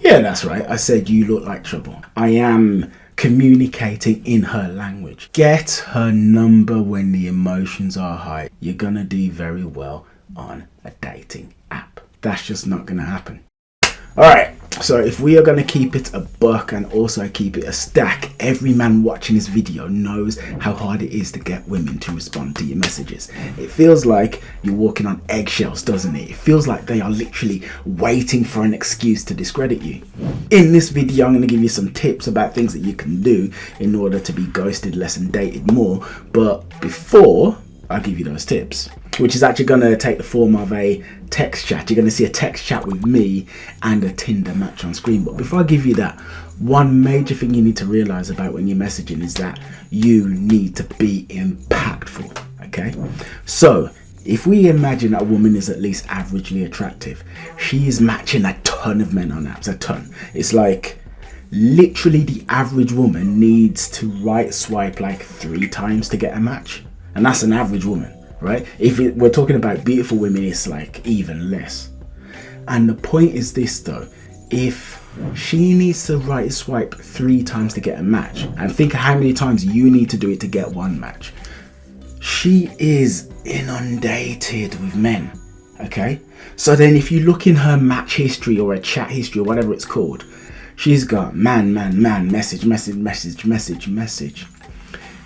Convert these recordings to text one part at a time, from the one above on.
Yeah, that's right. I said you look like trouble. I am communicating in her language. Get her number when the emotions are high. You're gonna do very well on a dating app. That's just not gonna happen. Alright, so if we are going to keep it a buck and also keep it a stack, every man watching this video knows how hard it is to get women to respond to your messages. It feels like you're walking on eggshells, doesn't it? It feels like they are literally waiting for an excuse to discredit you. In this video, I'm going to give you some tips about things that you can do in order to be ghosted less and dated more. But before I give you those tips, which is actually going to take the form of a text chat. You're going to see a text chat with me and a Tinder match on screen. But before I give you that, one major thing you need to realize about when you're messaging is that you need to be impactful, okay? So if we imagine that a woman is at least averagely attractive, she is matching a ton of men on apps, a ton. It's like literally the average woman needs to right swipe like 3 times to get a match. And that's an average woman, right? If we're talking about beautiful women, it's like even less. And the point is this though, if she needs to right swipe 3 times to get a match, and think of how many times you need to do it to get one match, she is inundated with men, okay? So then if you look in her match history or a chat history or whatever it's called, she's got man, message.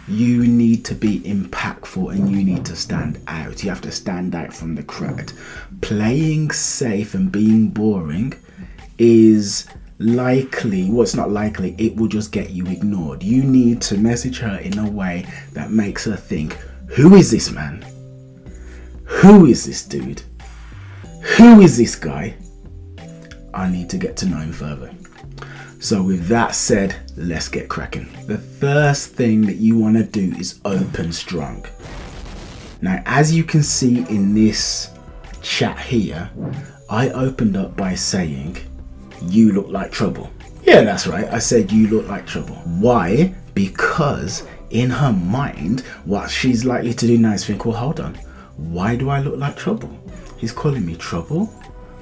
You need to be impactful and you need to stand out. You have to stand out from the crowd. Playing safe and being boring is likely, well, it's not likely, it will just get you ignored. You need to message her in a way that makes her think, who is this man? Who is this dude? Who is this guy? I need to get to know him further. So with that said, let's get cracking. The first thing that you want to do is open strong. Now, as you can see in this chat here, I opened up by saying, you look like trouble. Yeah, that's right. I said you look like trouble. Why? Because in her mind, what she's likely to do now is think, well, hold on. Why do I look like trouble? He's calling me trouble?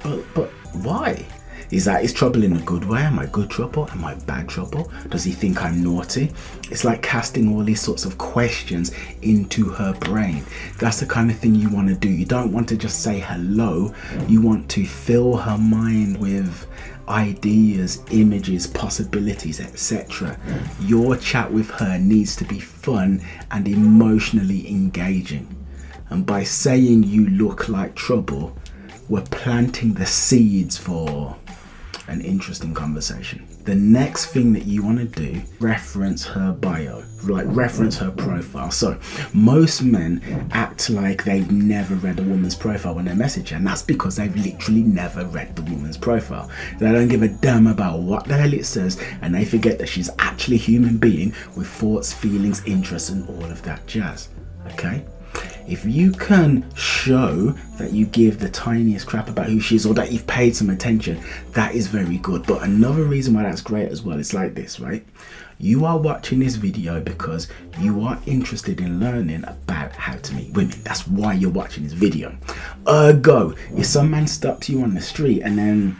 But why? Is that his trouble in a good way? Am I good trouble? Am I bad trouble? Does he think I'm naughty? It's like casting all these sorts of questions into her brain. That's the kind of thing you want to do. You don't want to just say hello. You want to fill her mind with ideas, images, possibilities, etc. Your chat with her needs to be fun and emotionally engaging. And by saying you look like trouble, we're planting the seeds for an interesting conversation. The next thing that you want to do, reference her bio, like reference her profile. So most men act like they've never read a woman's profile when they message her, and that's because they've literally never read the woman's profile. They don't give a damn about what the hell it says, and they forget that she's actually a human being with thoughts, feelings, interests, and all of that jazz. Okay? If you can show that you give the tiniest crap about who she is or that you've paid some attention, that is very good. But another reason why that's great as well is like this, right? You are watching this video because you are interested in learning about how to meet women. That's why you're watching this video. Ergo, if some man stops you on the street and then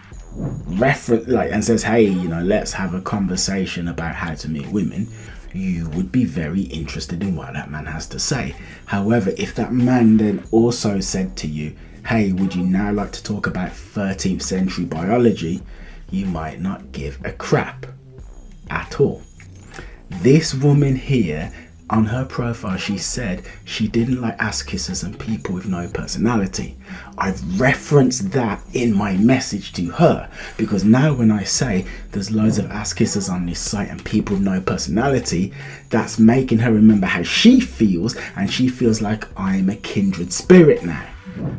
and says, hey, let's have a conversation about how to meet women, you would be very interested in what that man has to say. However, if that man then also said to you, hey, would you now like to talk about 13th century biology, you might not give a crap at all. This woman here, on her profile, she said she didn't like ass kissers and people with no personality. I've referenced that in my message to her because now when I say there's loads of ass kissers on this site and people with no personality, that's making her remember how she feels, and she feels like I'm a kindred spirit now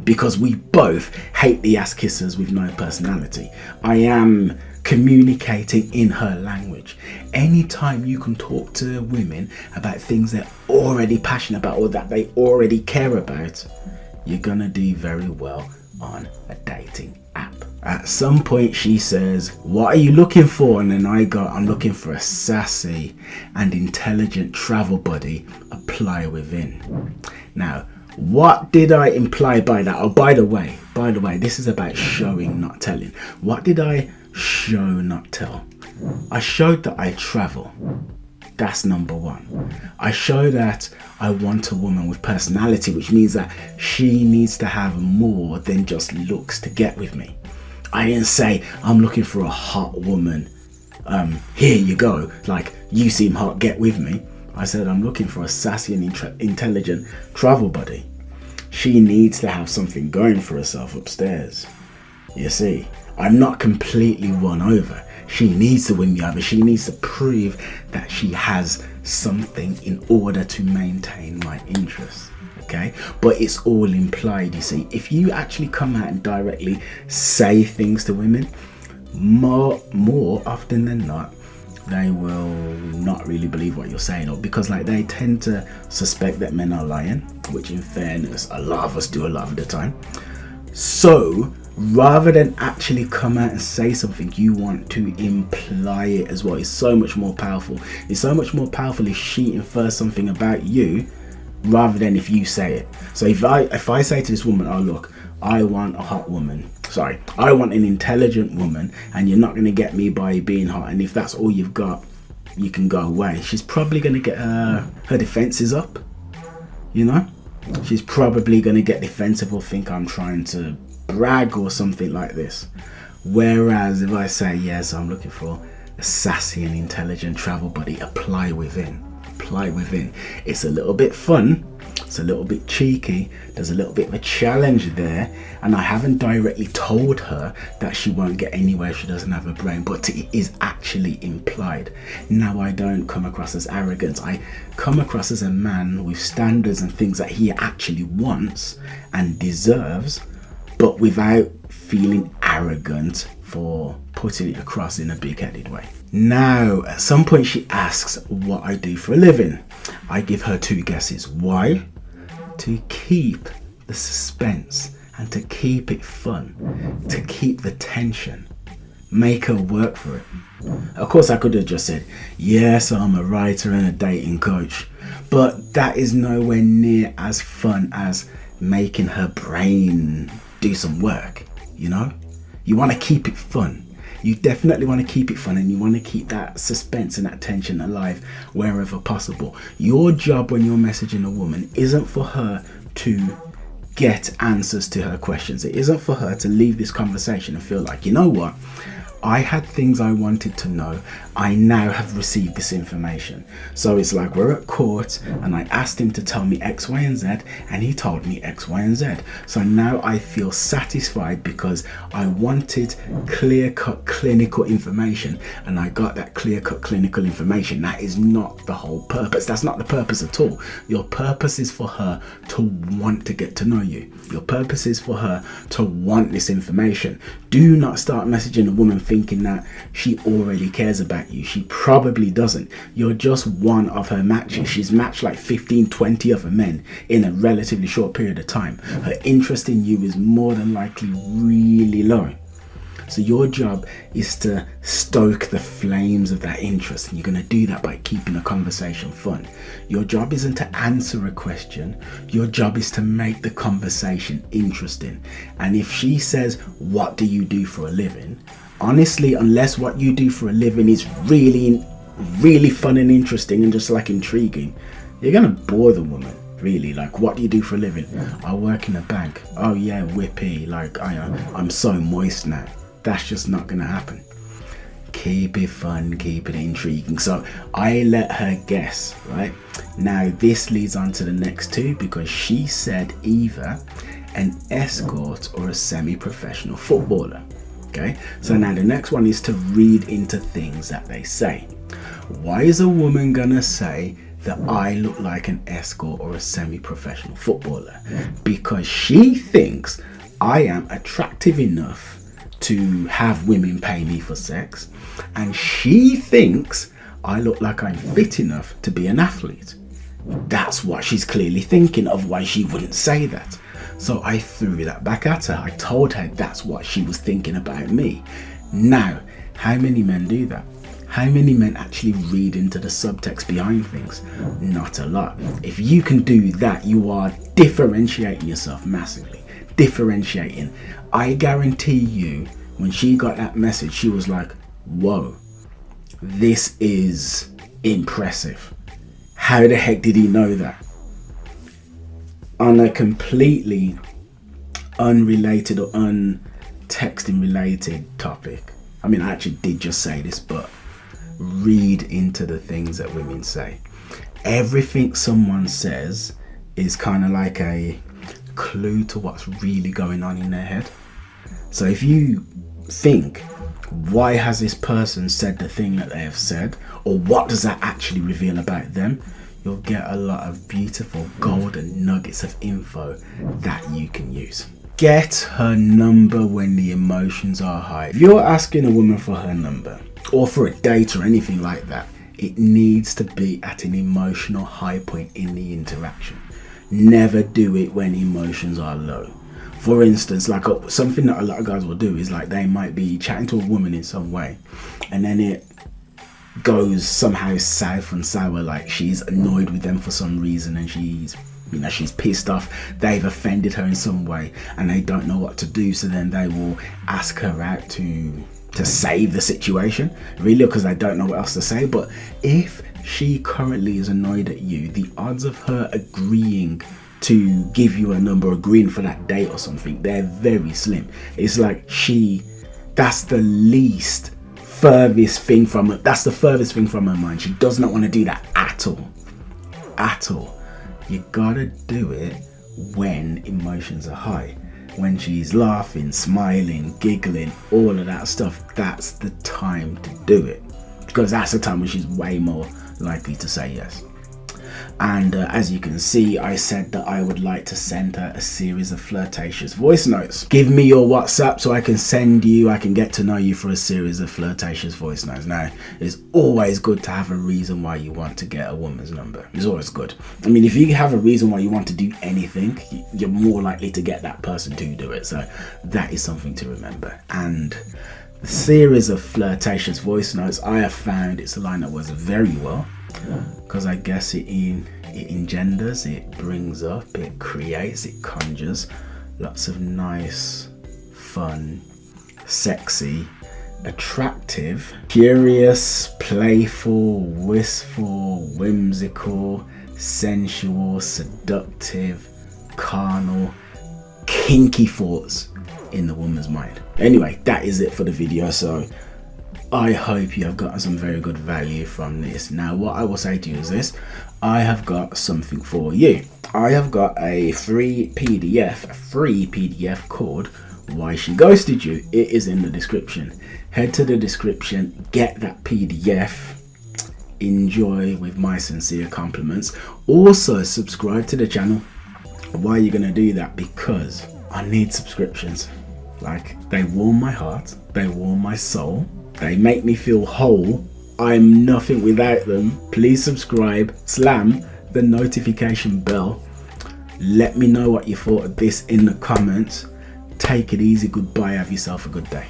because we both hate the ass kissers with no personality. I am communicating in her language. Anytime you can talk to women about things they're already passionate about or that they already care about, you're gonna do very well on a dating app. At some point she says, what are you looking for? And then I'm looking for a sassy and intelligent travel buddy, apply within. Now, what did I imply by that? Oh, by the way, this is about showing, not telling. What did I show not tell. I showed that I travel. That's number one. I show that I want a woman with personality, which means that she needs to have more than just looks to get with me. I didn't say I'm looking for a hot woman. Here you go. Like, you seem hot, get with me. I said I'm looking for a sassy and intelligent travel buddy. She needs to have something going for herself upstairs. You see, I'm not completely won over. She needs to win me over. She needs to prove that she has something in order to maintain my interest. Okay, but it's all implied. You see, if you actually come out and directly say things to women, more often than not, they will not really believe what you're saying, or because like they tend to suspect that men are lying, which in fairness a lot of us do a lot of the time. So rather than actually come out and say something, you want to imply it as well. It's so much more powerful. It's so much more powerful if she infers something about you rather than if you say it. So if I say to this woman, oh look, I want a hot woman. Sorry, I want an intelligent woman, and you're not going to get me by being hot. And if that's all you've got, you can go away. She's probably going to get her defenses up. You know, she's probably going to get defensive or think I'm trying to brag or something like this. Whereas if I say, yes, I'm looking for a sassy and intelligent travel buddy, apply within. It's a little bit fun. It's a little bit cheeky. There's a little bit of a challenge there, and I haven't directly told her that she won't get anywhere if she doesn't have a brain, but it is actually implied. Now, I don't come across as arrogant. I come across as a man with standards and things that he actually wants and deserves, but without feeling arrogant for putting it across in a big-headed way. Now, at some point she asks what I do for a living. I give her two guesses. Why? To keep the suspense and to keep it fun, to keep the tension, make her work for it. Of course, I could have just said, yes, I'm a writer and a dating coach, but that is nowhere near as fun as making her brain do some work, you know? You want to keep it fun. You definitely want to keep it fun, and you want to keep that suspense and that tension alive wherever possible. Your job when you're messaging a woman isn't for her to get answers to her questions. It isn't for her to leave this conversation and feel like, you know what? I had things I wanted to know. I now have received this information. So it's like we're at court and I asked him to tell me X, Y, and Z, and he told me X, Y, and Z. So now I feel satisfied because I wanted clear-cut clinical information, and I got that clear-cut clinical information. That is not the whole purpose. That's not the purpose at all. Your purpose is for her to want to get to know you. Your purpose is for her to want this information. Do not start messaging a woman thinking that she already cares about you. She probably doesn't. You're just one of her matches. She's matched like 15, 20 other men in a relatively short period of time. Her interest in you is more than likely really low. So your job is to stoke the flames of that interest, and you're going to do that by keeping the conversation fun. Your job isn't to answer a question. Your job is to make the conversation interesting. And if she says, what do you do for a living? Honestly, unless what you do for a living is really, really fun and interesting and just like intriguing, you're going to bore the woman. Really, like, what do you do for a living? I work in a bank. Oh yeah, whippy. Like, I'm so moist now. That's just not going to happen. Keep it fun, keep it intriguing. So I let her guess, right? Now this leads on to the next two, because she said either an escort or a semi-professional footballer. Okay, so now the next one is to read into things that they say. Why is a woman gonna say that I look like an escort or a semi-professional footballer? Because she thinks I am attractive enough to have women pay me for sex, and she thinks I look like I'm fit enough to be an athlete. That's what she's clearly thinking, otherwise she wouldn't say that. So I threw that back at her. I told her that's what she was thinking about me. Now, how many men do that? How many men actually read into the subtext behind things? Not a lot. If you can do that, you are differentiating yourself massively. Differentiating. I guarantee you, When she got that message, she was like, whoa, this is impressive. How the heck did he know that? On a completely unrelated or untexting related topic, I mean, I actually did just say this, but read into the things that women say. Everything someone says is kind of like a clue to what's really going on in their head. So if you think, why has this person said the thing that they have said, or what does that actually reveal about them, you'll get a lot of beautiful golden nuggets of info that you can use. Get her number when the emotions are high. If you're asking a woman for her number or for a date or anything like that, it needs to be at an emotional high point in the interaction. Never do it when emotions are low. For instance, like something that a lot of guys will do is like they might be chatting to a woman in some way, and then it goes somehow south and sour, like she's annoyed with them for some reason, and she's pissed off, they've offended her in some way, and they don't know what to do. So then they will ask her out to save the situation, really, because they don't know what else to say. But if she currently is annoyed at you, the odds of her agreeing to give you a number, agreeing for that date or something, they're very slim. It's like that's the furthest thing from her mind. She does not want to do that at all. You gotta do it when emotions are high, when she's laughing, smiling, giggling, all of that stuff. That's the time to do it, because that's the time when she's way more likely to say yes. And as you can see, I said that I would like to send her a series of flirtatious voice notes. Give me your WhatsApp so I can get to know you for a series of flirtatious voice notes. Now, it's always good to have a reason why you want to get a woman's number. It's always good. I mean, if you have a reason why you want to do anything, you're more likely to get that person to do it. So that is something to remember. And the series of flirtatious voice notes, I have found it's a line that works very well, because I guess it engenders, it brings up, it creates, it conjures lots of nice, fun, sexy, attractive, curious, playful, wistful, whimsical, sensual, seductive, carnal, kinky thoughts in the woman's mind. Anyway, that is it for the video. So I hope you have gotten some very good value from this. Now, what I will say to you is this: I have got something for you. I have got a free PDF called Why She Ghosted You. It is in the description. Head to the description, get that PDF, enjoy with my sincere compliments. Also, subscribe to the channel. Why are you going to do that? Because I need subscriptions. Like, they warm my heart, they warm my soul, they make me feel whole. I'm nothing without them. Please subscribe, slam the notification bell. Let me know what you thought of this in the comments. Take it easy, goodbye, have yourself a good day.